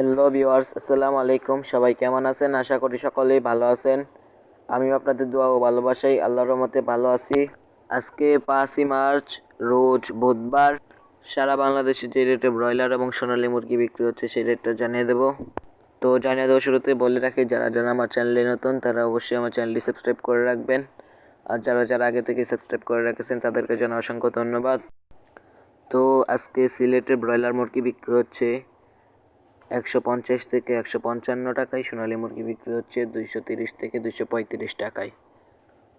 Hello viewers, আসসালামু আলাইকুম। সবাই কেমন আছেন? আশা করি সকলেই ভালো আছেন। আমিও আপনাদের দোয়া ও ভালোবাসায় আল্লাহর রহমতে ভালো আছি। আজকে 5ই মার্চ, রোজ বুধবার। সারা বাংলাদেশে যে রেটে ব্রয়লার এবং সোনালী মুরগি বিক্রি হচ্ছে সেই রেটটা জানিয়ে দেবো। তো জানিয়ে দেওয়ার শুরুতে বলে রাখি, যারা যারা আমার চ্যানেলে নতুন তারা অবশ্যই আমার চ্যানেলটি সাবস্ক্রাইব করে রাখবেন। আর যারা যারা আগে থেকে সাবস্ক্রাইব করে রেখেছেন তাদেরকে জানাই অসংখ্য ধন্যবাদ। তো আজকে সিলেটে ব্রয়লার মুরগি বিক্রি হচ্ছে 150 থেকে 155 টাকায়, সোনালী মুরগি বিক্রি হচ্ছে 230 থেকে 235 টাকায়।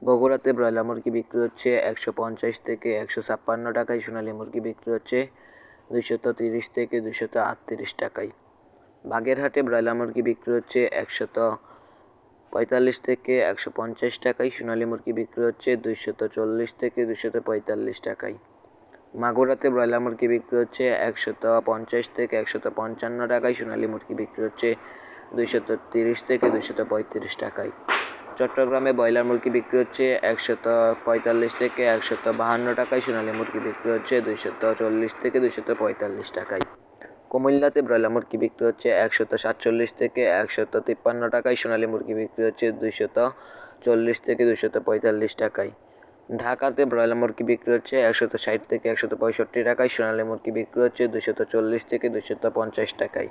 বগুড়াতে ব্রয়লার মুরগি বিক্রি হচ্ছে 150 থেকে 156 টাকায়, সোনালী মুরগি বিক্রি হচ্ছে 230 থেকে 238 টাকায়। বাগেরহাটে ব্রয়লার মুরগি বিক্রি হচ্ছে 145 থেকে 150 টাকায়, সোনালী মুরগি বিক্রি হচ্ছে 240 থেকে 245 টাকায়। মাগুরাতে ব্রয়লার মুরগি বিক্রি হচ্ছে 150 থেকে 155 টাকায়, সোনালী মুরগি বিক্রি হচ্ছে 230 থেকে 235 টাকায়। চট্টগ্রামে ব্রয়লার মুরগি বিক্রি হচ্ছে 145 থেকে 152 টাকায়, সোনালী মুরগি বিক্রি হচ্ছে 240 থেকে 245 টাকায়। কুমিল্লাতে ব্রয়লার মুরগি বিক্রি হচ্ছে 147 থেকে 153 টাকায়, সোনালী মুরগি বিক্রি হচ্ছে 240 থেকে 245 টাকায়। ঢাকাতে ব্রয়লার মুরগি বিক্রি হচ্ছে 160 থেকে 165 টাকায়, সোনালী মুরগি বিক্রি হচ্ছে 240 থেকে 250 টাকায়।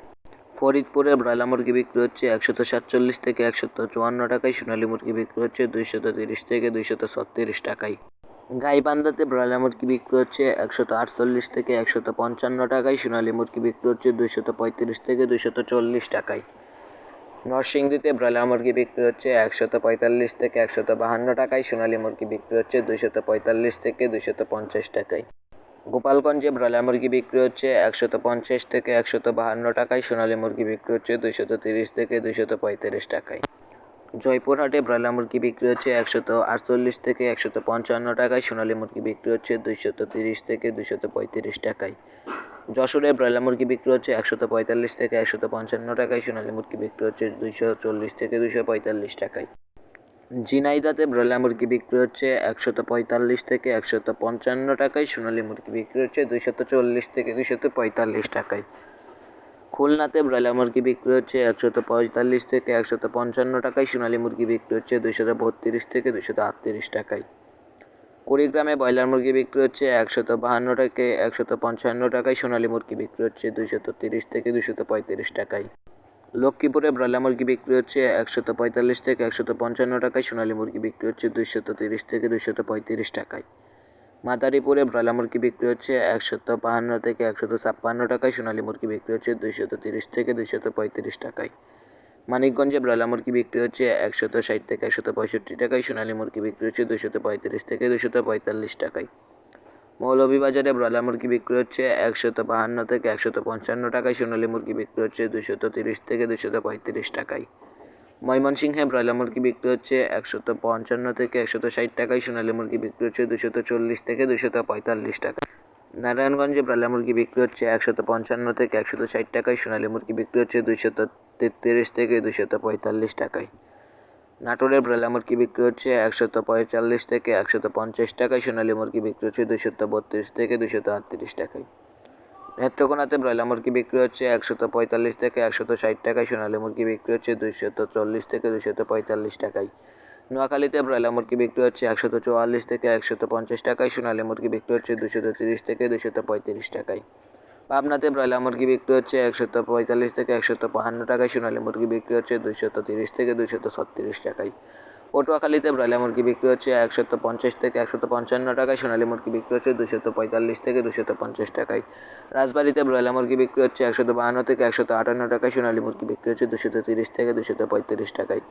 ফরিদপুরে ব্রয়লার মুরগি বিক্রি হচ্ছে 147 থেকে 154 টাকায়, সোনালী মুরগি বিক্রি হচ্ছে 230 থেকে 236 টাকায়। গাইবান্ধাতে ব্রয়লার মুরগি বিক্রি হচ্ছে 148 থেকে 155 টাকায়, সোনালী মুরগি বিক্রি হচ্ছে 235 থেকে 240 টাকায়। নরসিংদীতে ব্রয়লার মুরগি বিক্রি হচ্ছে 145 থেকে 152 টাকায়, সোনালী মুরগি বিক্রি হচ্ছে 245 থেকে 250 টাকায়। গোপালগঞ্জে ব্রয়লার মুরগি বিক্রি হচ্ছে 150 থেকে 152 টাকায়, সোনালী মুরগি বিক্রি হচ্ছে 230 থেকে 235 টাকায়। জয়পুরহাটে ব্রয়লার মুরগি বিক্রি হচ্ছে 148 থেকে 155 টাকায়, সোনালী মুরগি বিক্রি হচ্ছে 230 থেকে 235 টাকায়। যশোরে ব্রয়লার মুরগি বিক্রি হচ্ছে 145 থেকে 155 টাকায়, সোনালী মুরগি বিক্রি হচ্ছে 240 থেকে 245 টাকায়। ঝিনাইদহে ব্রয়লার মুরগি বিক্রি হচ্ছে 145 থেকে 155 টাকায়, সোনালী মুরগি বিক্রি হচ্ছে 240 থেকে 245 টাকায়। খুলনাতে ব্রয়লার মুরগি বিক্রি হচ্ছে 145 থেকে 155 টাকায়, সোনালী মুরগি বিক্রি হচ্ছে 232 থেকে 238 টাকায়। কুড়িগ্রামে ব্রয়লার মুরগি বিক্রি হচ্ছে 152 থেকে 155 টাকায়, সোনালী মুরগি বিক্রি হচ্ছে 230 থেকে 235 টাকায়। লক্ষ্মীপুরে ব্রয়লার মুরগি বিক্রি হচ্ছে 145 থেকে 155 টাকায়, সোনালী মুরগি বিক্রি হচ্ছে 230 থেকে 235 টাকায়। মাদারীপুরে ব্রয়লার মুরগি বিক্রি হচ্ছে 152 থেকে 156 টাকায়, সোনালী মুরগি বিক্রি হচ্ছে 230 থেকে 235 টাকায়। মানিকগঞ্জে ব্রয়লার মুরগি বিক্রি হচ্ছে 160 থেকে 165 টাকায়, সোনালী মুরগি বিক্রি হচ্ছে 235 থেকে 245 টাকায়। মৌলভীবাজারে ব্রয়লার মুরগি বিক্রি হচ্ছে 152 থেকে 155 টাকায়, সোনালী মুরগি বিক্রি হচ্ছে 230 থেকে 235 টাকায়। ময়মনসিংহে ব্রয়লার মুরগি বিক্রি হচ্ছে 155 থেকে 160 টাকায়, সোনালী মুরগি বিক্রি হচ্ছে 240 থেকে 245 টাকায়। নারায়ণগঞ্জে ব্রয়লার মুরগি বিক্রি হচ্ছে 155 থেকে 160 টাকায়, সোনালী মুরগি বিক্রি হচ্ছে 233 থেকে 245 টাকায়। নাটোরে ব্রয়লার মুরগি বিক্রি হচ্ছে 145 থেকে 150 টাকায়, সোনালী মুরগি বিক্রি হচ্ছে 232 থেকে 238 টাকায়। নেত্রকোনাতে ব্রয়লার মুরগি বিক্রি হচ্ছে 145 থেকে 160 টাকায়, সোনালী মুরগি বিক্রি হচ্ছে 240 থেকে 245 টাকায়। নোয়াখালীতে ব্রয়লার মুরগি বিক্রি হচ্ছে 144 থেকে 150 টাকায়, সোনালী মুরগি বিক্রি হচ্ছে 230 থেকে 235 টাকায়। পাবনাতে ব্রয়লার মুরগি বিক্রি হচ্ছে 145 থেকে 152 টাকায়, সোনালী মুরগি বিক্রি হচ্ছে 230 থেকে 236 টাকায়। পটুয়াখালীতে ব্রয়লার মুরগি বিক্রি হচ্ছে 150 থেকে 155 টাকায়, সোনালী মুরগি বিক্রি হচ্ছে 245 থেকে 250 টাকায়। রাজবাড়ীতে ব্রয়লার মুরগি বিক্রি হচ্ছে 152 থেকে 158 টাকায়, সোনালী মুরগি বিক্রি হচ্ছে 230 থেকে 235 টাকায়।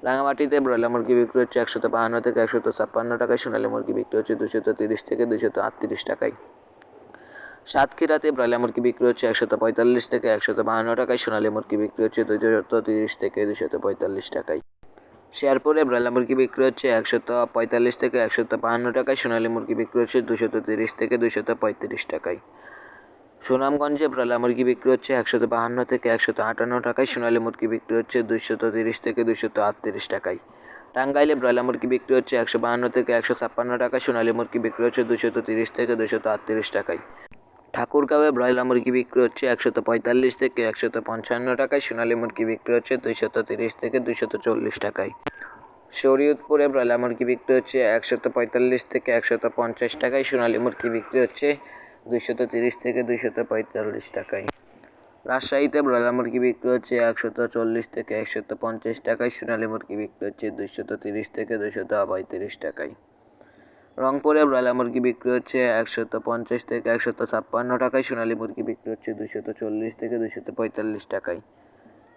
রাঙামাটিতে ব্রয়লার মুরগি বিক্রি হচ্ছে 152 থেকে 156 টাকায়, সোনালী মুরগি বিক্রি হচ্ছে 230 থেকে 238 টাকায়। সাতক্ষীরাতে ব্রয়লার মুরগি বিক্রি হচ্ছে 145 থেকে 152 টাকায়, সোনালী মুরগি বিক্রি হচ্ছে 230 থেকে 245 টাকায়। শেরপুরে ব্রয়লার মুরগি বিক্রি হচ্ছে 145 থেকে 152 টাকায়, সোনালী মুরগি বিক্রি হচ্ছে 230 থেকে 235 টাকায়। সুনামগঞ্জে ব্রয়লার মুরগি বিক্রি হচ্ছে 152 থেকে 158 টাকায়, সোনালী মুরগি বিক্রি হচ্ছে 230 থেকে 238 টাকায়। টাঙ্গাইলে ব্রয়লার মুরগি বিক্রি হচ্ছে 152 থেকে 156 টাকায়, সোনালী মুরগি বিক্রি হচ্ছে 230 থেকে 238 টাকায়। ঠাকুরগাঁওয়ে ব্রয়লার মুরগি বিক্রি হচ্ছে 145 থেকে 155 টাকায়, সোনালী মুরগি বিক্রি হচ্ছে 230 থেকে 240 টাকায়। শরীয়তপুরে ব্রয়লার মুরগি বিক্রি হচ্ছে 145 থেকে 150 টাকায়, সোনালী মুরগি বিক্রি হচ্ছে 230 থেকে 245 টাকায়। রাজশাহীতে ব্রয়লার মুরগি বিক্রি হচ্ছে 140 থেকে 150 টাকায়, সোনালী মুরগি বিক্রি হচ্ছে 230 থেকে 235 টাকায়। রংপুরে ব্রয়লার মুরগি বিক্রি হচ্ছে 150 থেকে 156 টাকায়, সোনালী মুরগি বিক্রি হচ্ছে 240 থেকে 245 টাকায়।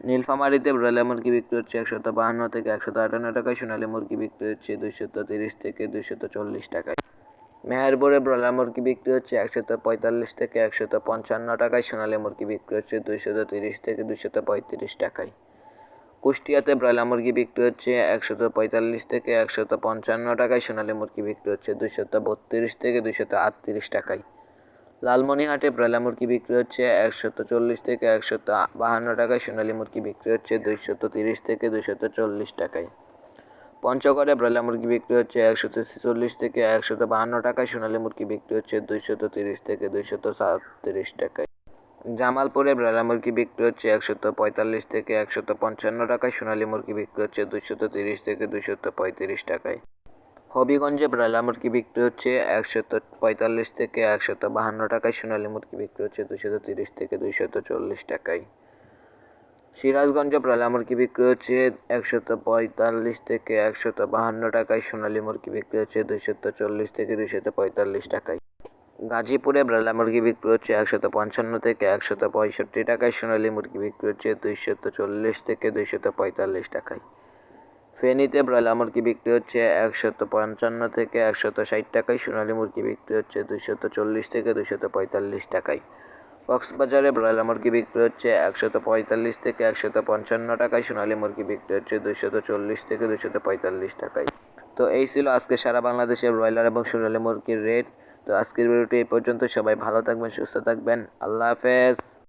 নীলফামারীতে ব্রয়লার মুরগি বিক্রি হচ্ছে 152 থেকে 158 টাকায়, সোনালী মুরগি বিক্রি হচ্ছে 230 থেকে 240 টাকায়। মেহেরপুরে ব্রয়লার মুরগি বিক্রি হচ্ছে 145 থেকে 155 টাকায়, সোনালী মুরগি বিক্রি হচ্ছে 230 থেকে 235 টাকায়। কুষ্টিয়াতে ব্রয়লার মুরগি বিক্রি হচ্ছে 145 থেকে 155 টাকায়, সোনালী মুরগি বিক্রি হচ্ছে 232 থেকে 238 টাকায়। লালমনিরহাটে ব্রয়লার মুরগি বিক্রি হচ্ছে 140 থেকে 152 টাকায়, সোনালী মুরগি বিক্রি হচ্ছে 230 থেকে 240 টাকায়। পঞ্চগড়ে ব্রয়লার মুরগি বিক্রি হচ্ছে 146 থেকে 152 টাকায়, সোনালী মুরগি বিক্রি হচ্ছে 230 থেকে 237 টাকায়। জামালপুরে ব্রয়লার মুরগি বিক্রি হচ্ছে 145 থেকে 155 টাকায়, সোনালী মুরগি বিক্রি হচ্ছে 230 থেকে 235 টাকায়। হবিগঞ্জে ব্রয়লার মুরগি বিক্রি হচ্ছে 145 থেকে 152 টাকায়, সোনালী মুরগি বিক্রি হচ্ছে 230 থেকে 240 টাকায়। সিরাজগঞ্জে ব্রয়লার মুরগি বিক্রি হচ্ছে 145 থেকে 152 টাকায়, সোনালী মুরগি বিক্রি হচ্ছে 240 থেকে 245 টাকায়। গাজীপুরে ব্রয়লার মুরগি বিক্রি হচ্ছে 155 থেকে 165 টাকায়, সোনালী মুরগি বিক্রি হচ্ছে 240 থেকে 245 টাকায়। ফেনীতে ব্রয়লার মুরগি বিক্রি হচ্ছে 155 থেকে 160 টাকায়, সোনালী মুরগি বিক্রি হচ্ছে 240 থেকে 245 টাকায়। কক্সবাজারে ব্রয়লার মুরগি বিক্রি হচ্ছে 145 থেকে 155 টাকায়, সোনালী মুরগি বিক্রি হচ্ছে 240 থেকে 245 টাকায়। তো এই ছিল আজকে সারা বাংলাদেশের ব্রয়লার এবং সোনালী মুরগির রেট। তো আজকের ভিডিওটি এই পর্যন্ত। সবাই ভালো থাকবেন, সুস্থ থাকবেন। আল্লাহ হাফেজ।